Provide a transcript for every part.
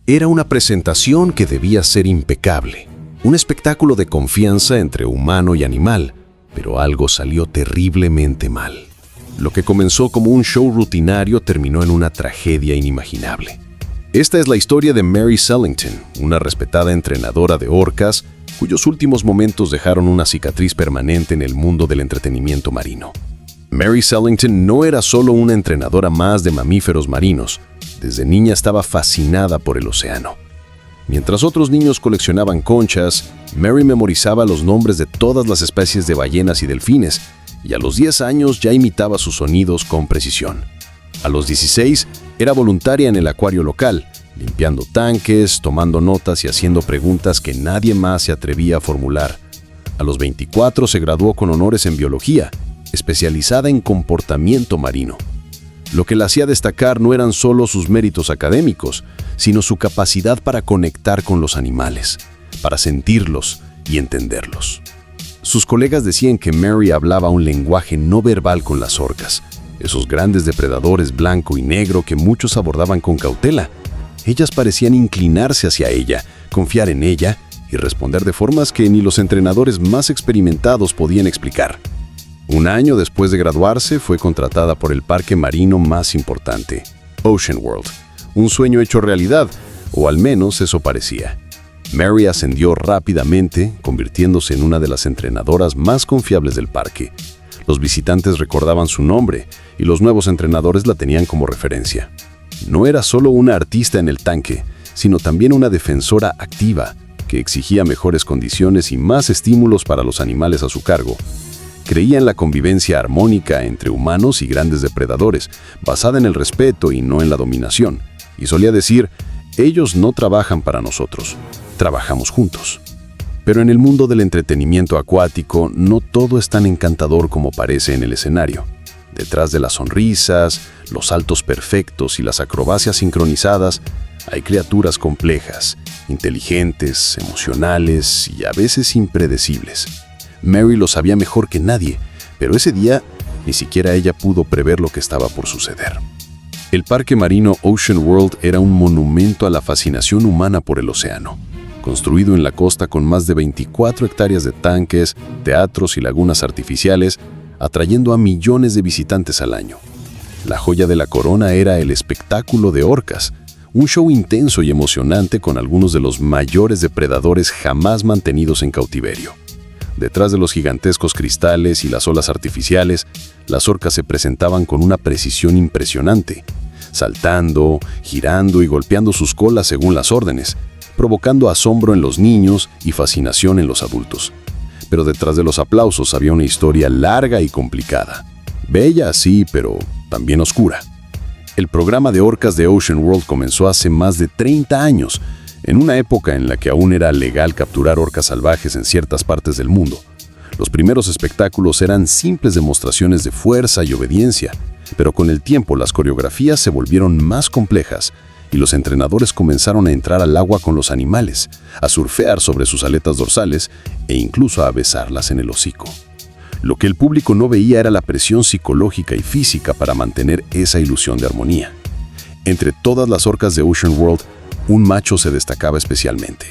Era una presentación que debía ser impecable, un espectáculo de confianza entre humano y animal, pero algo salió terriblemente mal. Lo que comenzó como un show rutinario terminó en una tragedia inimaginable. Esta es la historia de Mary Sellington, una respetada entrenadora de orcas, cuyos últimos momentos dejaron una cicatriz permanente en el mundo del entretenimiento marino. Mary Sellington no era solo una entrenadora más de mamíferos marinos. Desde niña estaba fascinada por el océano. Mientras otros niños coleccionaban conchas, Mary memorizaba los nombres de todas las especies de ballenas y delfines, y a los 10 años ya imitaba sus sonidos con precisión. A los 16, era voluntaria en el acuario local, limpiando tanques, tomando notas y haciendo preguntas que nadie más se atrevía a formular. A los 24 se graduó con honores en biología, especializada en comportamiento marino. Lo que la hacía destacar no eran solo sus méritos académicos, sino su capacidad para conectar con los animales, para sentirlos y entenderlos. Sus colegas decían que Mary hablaba un lenguaje no verbal con las orcas, esos grandes depredadores blanco y negro que muchos abordaban con cautela. Ellas parecían inclinarse hacia ella, confiar en ella y responder de formas que ni los entrenadores más experimentados podían explicar. Un año después de graduarse, fue contratada por el parque marino más importante, Ocean World, un sueño hecho realidad, o al menos eso parecía. Mary ascendió rápidamente, convirtiéndose en una de las entrenadoras más confiables del parque. Los visitantes recordaban su nombre y los nuevos entrenadores la tenían como referencia. No era solo una artista en el tanque, sino también una defensora activa, que exigía mejores condiciones y más estímulos para los animales a su cargo. Creía en la convivencia armónica entre humanos y grandes depredadores, basada en el respeto y no en la dominación. Y solía decir, ellos no trabajan para nosotros, trabajamos juntos. Pero en el mundo del entretenimiento acuático, no todo es tan encantador como parece en el escenario. Detrás de las sonrisas, los saltos perfectos y las acrobacias sincronizadas, hay criaturas complejas, inteligentes, emocionales y a veces impredecibles. Mary lo sabía mejor que nadie, pero ese día ni siquiera ella pudo prever lo que estaba por suceder. El parque marino Ocean World era un monumento a la fascinación humana por el océano, construido en la costa con más de 24 hectáreas de tanques, teatros y lagunas artificiales, atrayendo a millones de visitantes al año. La joya de la corona era el espectáculo de orcas, un show intenso y emocionante con algunos de los mayores depredadores jamás mantenidos en cautiverio. Detrás de los gigantescos cristales y las olas artificiales, las orcas se presentaban con una precisión impresionante, saltando, girando y golpeando sus colas según las órdenes, provocando asombro en los niños y fascinación en los adultos. Pero detrás de los aplausos había una historia larga y complicada. Bella, sí, pero también oscura. El programa de orcas de Ocean World comenzó hace más de 30 años, en una época en la que aún era legal capturar orcas salvajes en ciertas partes del mundo. Los primeros espectáculos eran simples demostraciones de fuerza y obediencia, pero con el tiempo las coreografías se volvieron más complejas y los entrenadores comenzaron a entrar al agua con los animales, a surfear sobre sus aletas dorsales e incluso a besarlas en el hocico. Lo que el público no veía era la presión psicológica y física para mantener esa ilusión de armonía. Entre todas las orcas de Ocean World, un macho se destacaba especialmente: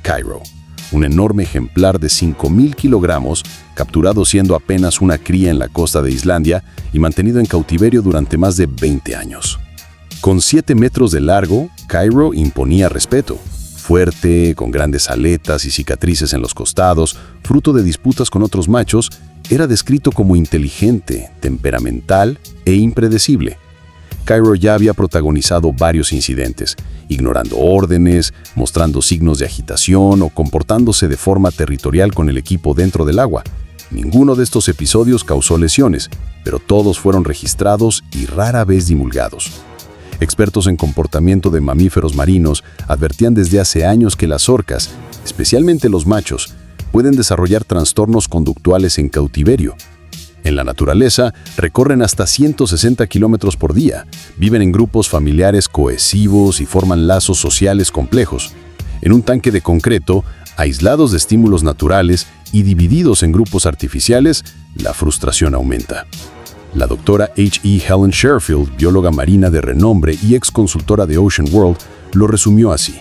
Cairo, un enorme ejemplar de 5.000 kilogramos, capturado siendo apenas una cría en la costa de Islandia y mantenido en cautiverio durante más de 20 años. Con 7 metros de largo, Cairo imponía respeto. Fuerte, con grandes aletas y cicatrices en los costados, fruto de disputas con otros machos, era descrito como inteligente, temperamental e impredecible. Cairo ya había protagonizado varios incidentes, ignorando órdenes, mostrando signos de agitación o comportándose de forma territorial con el equipo dentro del agua. Ninguno de estos episodios causó lesiones, pero todos fueron registrados y rara vez divulgados. Expertos en comportamiento de mamíferos marinos advertían desde hace años que las orcas, especialmente los machos, pueden desarrollar trastornos conductuales en cautiverio. En la naturaleza, recorren hasta 160 kilómetros por día, viven en grupos familiares cohesivos y forman lazos sociales complejos. En un tanque de concreto, aislados de estímulos naturales y divididos en grupos artificiales, la frustración aumenta. La doctora Helen Sherfield, bióloga marina de renombre y ex consultora de Ocean World, Lo resumió así: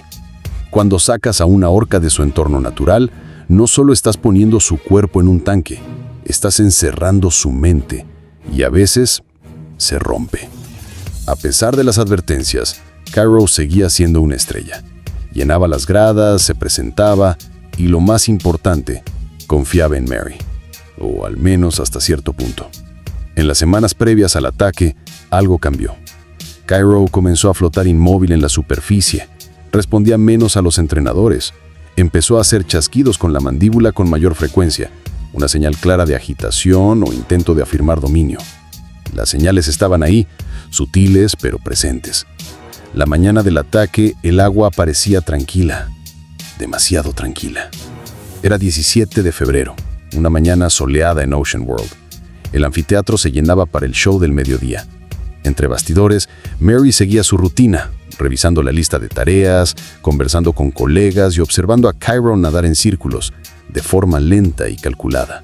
cuando sacas a una orca de su entorno natural, no solo estás poniendo su cuerpo en un tanque, estás encerrando su mente y a veces se rompe. A pesar de las advertencias, Cairo seguía siendo una estrella. Llenaba las gradas, se presentaba y, lo más importante, confiaba en Mary, o al menos hasta cierto punto. En las semanas previas al ataque, algo cambió. Cairo comenzó a flotar inmóvil en la superficie, respondía menos a los entrenadores, empezó a hacer chasquidos con la mandíbula con mayor frecuencia, una señal clara de agitación o intento de afirmar dominio. Las señales estaban ahí, sutiles pero presentes. La mañana del ataque, el agua parecía tranquila, demasiado tranquila. Era 17 de febrero, una mañana soleada en Ocean World. El anfiteatro se llenaba para el show del mediodía. Entre bastidores, Mary seguía su rutina, revisando la lista de tareas, conversando con colegas y observando a Cairo nadar en círculos, de forma lenta y calculada.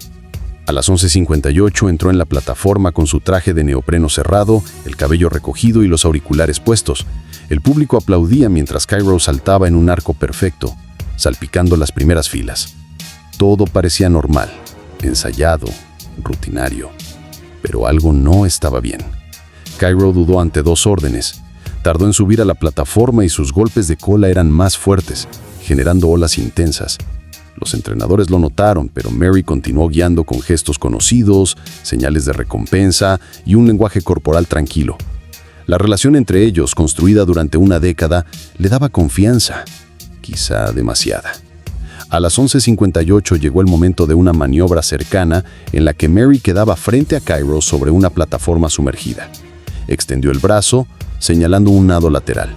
A las 11:58 entró en la plataforma con su traje de neopreno cerrado, el cabello recogido y los auriculares puestos. El público aplaudía mientras Cairo saltaba en un arco perfecto, salpicando las primeras filas. Todo parecía normal, ensayado, rutinario. Pero algo no estaba bien. Cairo dudó ante dos órdenes. Tardó en subir a la plataforma y sus golpes de cola eran más fuertes, generando olas intensas. Los entrenadores lo notaron, pero Mary continuó guiando con gestos conocidos, señales de recompensa y un lenguaje corporal tranquilo. La relación entre ellos, construida durante una década, le daba confianza, quizá demasiada. A las 11:58 llegó el momento de una maniobra cercana en la que Mary quedaba frente a Cairo sobre una plataforma sumergida. Extendió el brazo, señalando un nado lateral.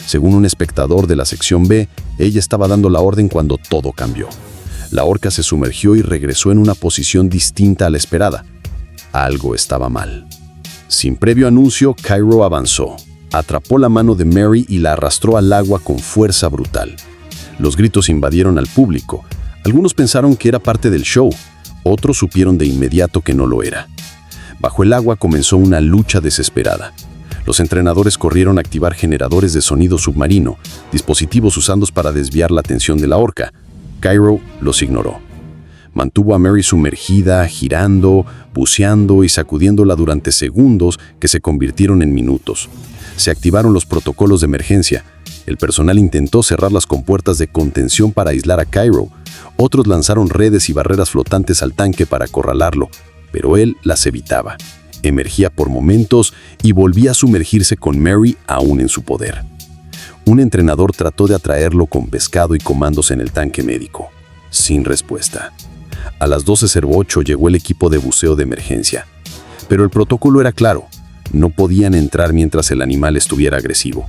Según un espectador de la sección B, ella estaba dando la orden cuando todo cambió. La orca se sumergió y regresó en una posición distinta a la esperada. Algo estaba mal. Sin previo anuncio, Cairo avanzó, atrapó la mano de Mary y la arrastró al agua con fuerza brutal. Los gritos invadieron al público. Algunos pensaron que era parte del show, otros supieron de inmediato que no lo era. Bajo el agua comenzó una lucha desesperada. Los entrenadores corrieron a activar generadores de sonido submarino, dispositivos usados para desviar la atención de la orca. Cairo los ignoró. Mantuvo a Mary sumergida, girando, buceando y sacudiéndola durante segundos que se convirtieron en minutos. Se activaron los protocolos de emergencia. El personal intentó cerrar las compuertas de contención para aislar a Cairo. Otros lanzaron redes y barreras flotantes al tanque para acorralarlo, pero él las evitaba. Emergía por momentos y volvía a sumergirse con Mary aún en su poder. Un entrenador trató de atraerlo con pescado y comandos en el tanque médico. Sin respuesta. A las 12:08 llegó el equipo de buceo de emergencia. Pero el protocolo era claro. No podían entrar mientras el animal estuviera agresivo.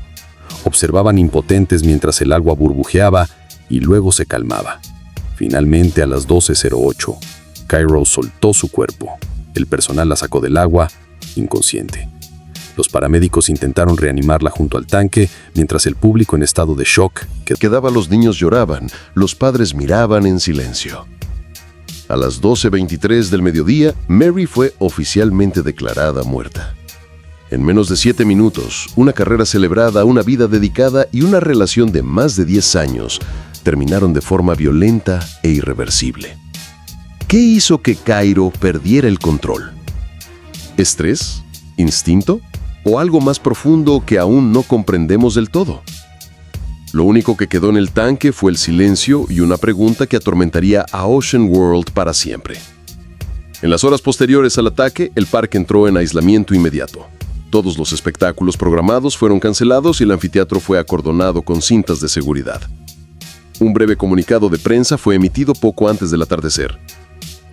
Observaban impotentes mientras el agua burbujeaba y luego se calmaba. Finalmente, a las 12:08, Cairo soltó su cuerpo. El personal la sacó del agua, inconsciente. Los paramédicos intentaron reanimarla junto al tanque, mientras el público en estado de shock quedaba. Los niños lloraban, los padres miraban en silencio. A las 12:23 del mediodía, Mary fue oficialmente declarada muerta. En menos de 7 minutos, una carrera celebrada, una vida dedicada y una relación de más de 10 años terminaron de forma violenta e irreversible. ¿Qué hizo que Cairo perdiera el control? ¿Estrés? ¿Instinto? ¿O algo más profundo que aún no comprendemos del todo? Lo único que quedó en el tanque fue el silencio y una pregunta que atormentaría a Ocean World para siempre. En las horas posteriores al ataque, el parque entró en aislamiento inmediato. Todos los espectáculos programados fueron cancelados y el anfiteatro fue acordonado con cintas de seguridad. Un breve comunicado de prensa fue emitido poco antes del atardecer.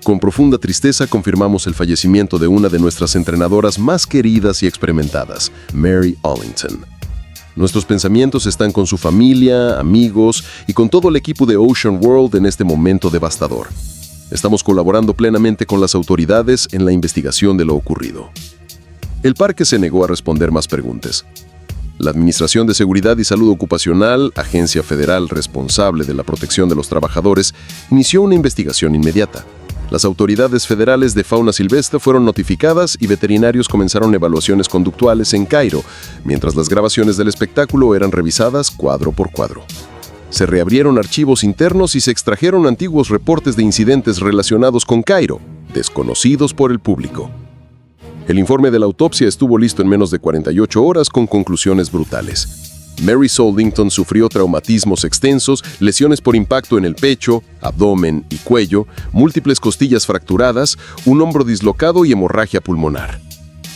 Con profunda tristeza confirmamos el fallecimiento de una de nuestras entrenadoras más queridas y experimentadas, Mary Allington. Nuestros pensamientos están con su familia, amigos y con todo el equipo de Ocean World en este momento devastador. Estamos colaborando plenamente con las autoridades en la investigación de lo ocurrido. El parque se negó a responder más preguntas. La Administración de Seguridad y Salud Ocupacional, agencia federal responsable de la protección de los trabajadores, inició una investigación inmediata. Las autoridades federales de fauna silvestre fueron notificadas y veterinarios comenzaron evaluaciones conductuales en Cairo, mientras las grabaciones del espectáculo eran revisadas cuadro por cuadro. Se reabrieron archivos internos y se extrajeron antiguos reportes de incidentes relacionados con Cairo, desconocidos por el público. El informe de la autopsia estuvo listo en menos de 48 horas con conclusiones brutales. Mary Soldington sufrió traumatismos extensos, lesiones por impacto en el pecho, abdomen y cuello, múltiples costillas fracturadas, un hombro dislocado y hemorragia pulmonar.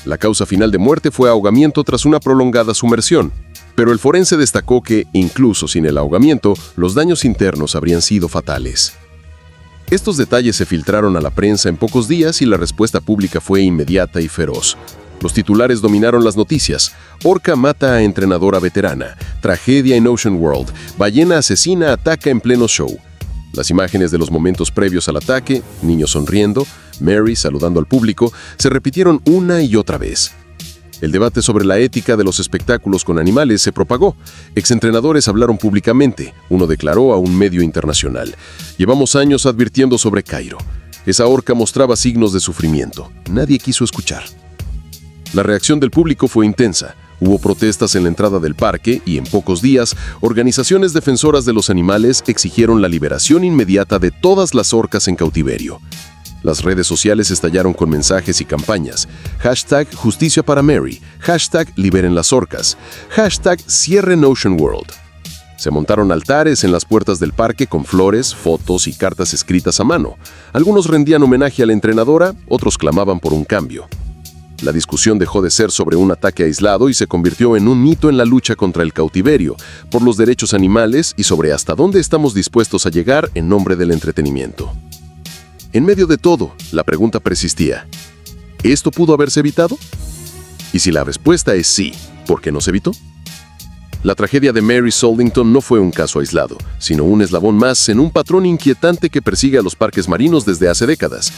La causa final de muerte fue ahogamiento tras una prolongada sumersión, pero el forense destacó que, incluso sin el ahogamiento, los daños internos habrían sido fatales. Estos detalles se filtraron a la prensa en pocos días y la respuesta pública fue inmediata y feroz. Los titulares dominaron las noticias. Orca mata a entrenadora veterana. Tragedia en Ocean World. Ballena asesina ataca en pleno show. Las imágenes de los momentos previos al ataque, niños sonriendo, Mary saludando al público, se repitieron una y otra vez. El debate sobre la ética de los espectáculos con animales se propagó. Exentrenadores hablaron públicamente. Uno declaró a un medio internacional: "Llevamos años advirtiendo sobre Cairo. Esa orca mostraba signos de sufrimiento. Nadie quiso escuchar". La reacción del público fue intensa. Hubo protestas en la entrada del parque y en pocos días, organizaciones defensoras de los animales exigieron la liberación inmediata de todas las orcas en cautiverio. Las redes sociales estallaron con mensajes y campañas. #Justicia para Mary, #Liberen las orcas, #Cierren Ocean World. Se montaron altares en las puertas del parque con flores, fotos y cartas escritas a mano. Algunos rendían homenaje a la entrenadora, otros clamaban por un cambio. La discusión dejó de ser sobre un ataque aislado y se convirtió en un hito en la lucha contra el cautiverio, por los derechos animales y sobre hasta dónde estamos dispuestos a llegar en nombre del entretenimiento. En medio de todo, la pregunta persistía: ¿esto pudo haberse evitado? Y si la respuesta es sí, ¿por qué no se evitó? La tragedia de Mary Soldington no fue un caso aislado, sino un eslabón más en un patrón inquietante que persigue a los parques marinos desde hace décadas.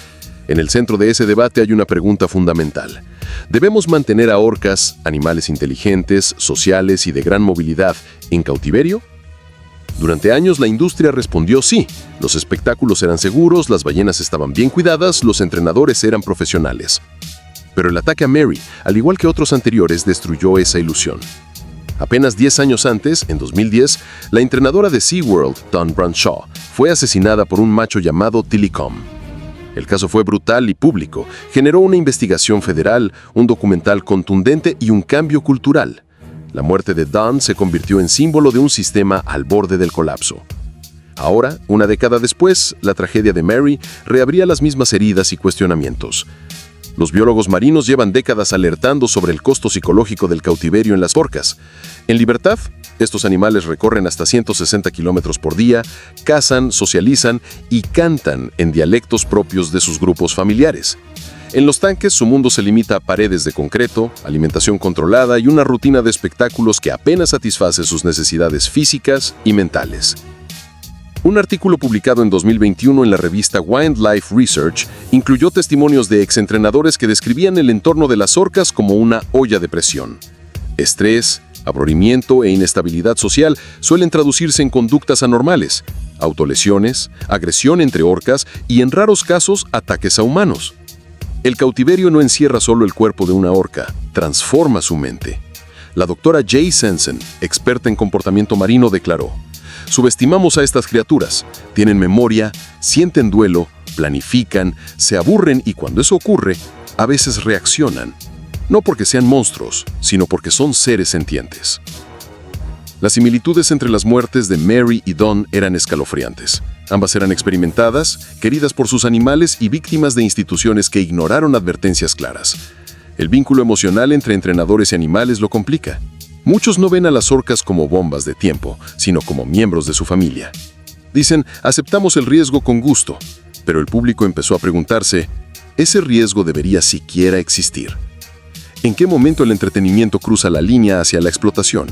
En el centro de ese debate hay una pregunta fundamental. ¿Debemos mantener a orcas, animales inteligentes, sociales y de gran movilidad, en cautiverio? Durante años la industria respondió sí. Los espectáculos eran seguros, las ballenas estaban bien cuidadas, los entrenadores eran profesionales. Pero el ataque a Mary, al igual que otros anteriores, destruyó esa ilusión. Apenas 10 años antes, en 2010, la entrenadora de SeaWorld, Dawn Branshaw, fue asesinada por un macho llamado Tillicum. El caso fue brutal y público, generó una investigación federal, un documental contundente y un cambio cultural. La muerte de Dawn se convirtió en símbolo de un sistema al borde del colapso. Ahora, una década después, la tragedia de Mary reabría las mismas heridas y cuestionamientos. Los biólogos marinos llevan décadas alertando sobre el costo psicológico del cautiverio en las orcas. En libertad, estos animales recorren hasta 160 kilómetros por día, cazan, socializan y cantan en dialectos propios de sus grupos familiares. En los tanques, su mundo se limita a paredes de concreto, alimentación controlada y una rutina de espectáculos que apenas satisface sus necesidades físicas y mentales. Un artículo publicado en 2021 en la revista Wildlife Research incluyó testimonios de exentrenadores que describían el entorno de las orcas como una olla de presión. Estrés, aburrimiento e inestabilidad social suelen traducirse en conductas anormales, autolesiones, agresión entre orcas y, en raros casos, ataques a humanos. El cautiverio no encierra solo el cuerpo de una orca, transforma su mente. La doctora Jay Sensen, experta en comportamiento marino, declaró: "Subestimamos a estas criaturas. Tienen memoria, sienten duelo, planifican, se aburren y cuando eso ocurre, a veces reaccionan. No porque sean monstruos, sino porque son seres sentientes". Las similitudes entre las muertes de Mary y Dawn eran escalofriantes. Ambas eran experimentadas, queridas por sus animales y víctimas de instituciones que ignoraron advertencias claras. El vínculo emocional entre entrenadores y animales lo complica. Muchos no ven a las orcas como bombas de tiempo, sino como miembros de su familia. Dicen, aceptamos el riesgo con gusto, pero el público empezó a preguntarse, ¿ese riesgo debería siquiera existir? ¿En qué momento el entretenimiento cruza la línea hacia la explotación?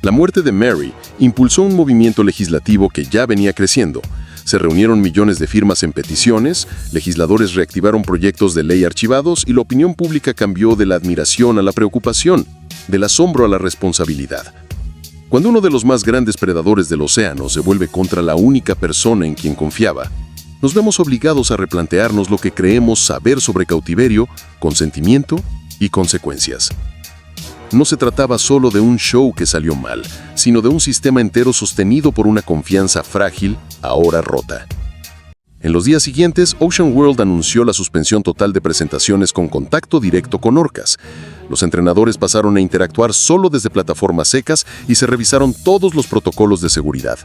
La muerte de Mary impulsó un movimiento legislativo que ya venía creciendo. Se reunieron millones de firmas en peticiones, legisladores reactivaron proyectos de ley archivados y la opinión pública cambió de la admiración a la preocupación, del asombro a la responsabilidad. Cuando uno de los más grandes predadores del océano se vuelve contra la única persona en quien confiaba, nos vemos obligados a replantearnos lo que creemos saber sobre cautiverio, consentimiento y consecuencias. No se trataba solo de un show que salió mal, sino de un sistema entero sostenido por una confianza frágil, ahora rota. En los días siguientes, Ocean World anunció la suspensión total de presentaciones con contacto directo con orcas. Los entrenadores pasaron a interactuar solo desde plataformas secas y se revisaron todos los protocolos de seguridad.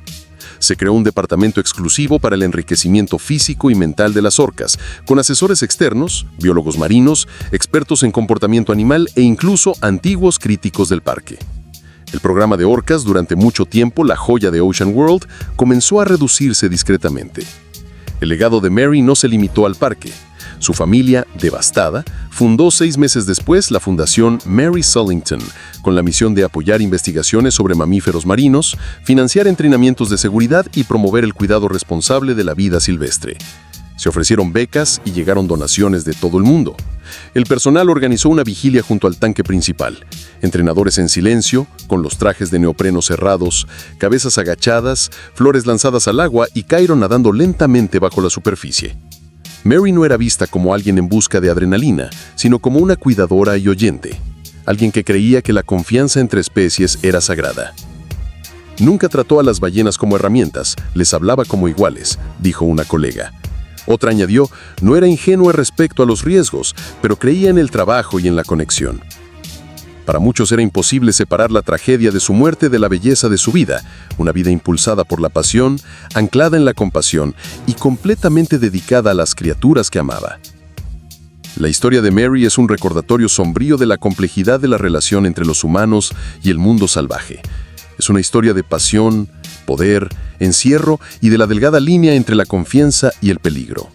Se creó un departamento exclusivo para el enriquecimiento físico y mental de las orcas, con asesores externos, biólogos marinos, expertos en comportamiento animal e incluso antiguos críticos del parque. El programa de orcas, durante mucho tiempo la joya de Ocean World, comenzó a reducirse discretamente. El legado de Mary no se limitó al parque. Su familia, devastada, fundó 6 meses después la Fundación Mary Sulington, con la misión de apoyar investigaciones sobre mamíferos marinos, financiar entrenamientos de seguridad y promover el cuidado responsable de la vida silvestre. Se ofrecieron becas y llegaron donaciones de todo el mundo. El personal organizó una vigilia junto al tanque principal. Entrenadores en silencio, con los trajes de neopreno cerrados, cabezas agachadas, flores lanzadas al agua y Cairo nadando lentamente bajo la superficie. Mary no era vista como alguien en busca de adrenalina, sino como una cuidadora y oyente. Alguien que creía que la confianza entre especies era sagrada. Nunca trató a las ballenas como herramientas, les hablaba como iguales, dijo una colega. Otra añadió, no era ingenua respecto a los riesgos, pero creía en el trabajo y en la conexión. Para muchos era imposible separar la tragedia de su muerte de la belleza de su vida, una vida impulsada por la pasión, anclada en la compasión y completamente dedicada a las criaturas que amaba. La historia de Mary es un recordatorio sombrío de la complejidad de la relación entre los humanos y el mundo salvaje. Es una historia de pasión, poder, encierro y de la delgada línea entre la confianza y el peligro.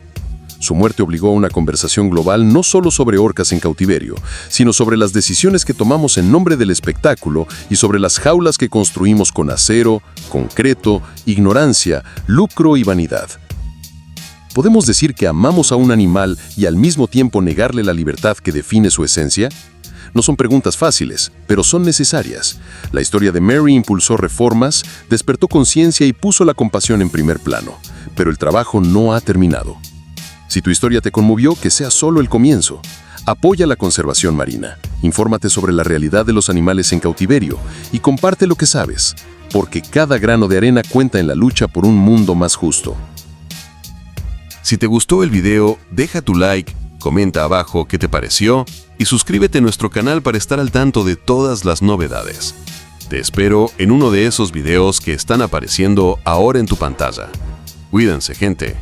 Su muerte obligó a una conversación global no solo sobre orcas en cautiverio, sino sobre las decisiones que tomamos en nombre del espectáculo y sobre las jaulas que construimos con acero, concreto, ignorancia, lucro y vanidad. ¿Podemos decir que amamos a un animal y al mismo tiempo negarle la libertad que define su esencia? No son preguntas fáciles, pero son necesarias. La historia de Mary impulsó reformas, despertó conciencia y puso la compasión en primer plano. Pero el trabajo no ha terminado. Si tu historia te conmovió, que sea solo el comienzo. Apoya la conservación marina, infórmate sobre la realidad de los animales en cautiverio y comparte lo que sabes, porque cada grano de arena cuenta en la lucha por un mundo más justo. Si te gustó el video, deja tu like, comenta abajo qué te pareció y suscríbete a nuestro canal para estar al tanto de todas las novedades. Te espero en uno de esos videos que están apareciendo ahora en tu pantalla. Cuídense, gente.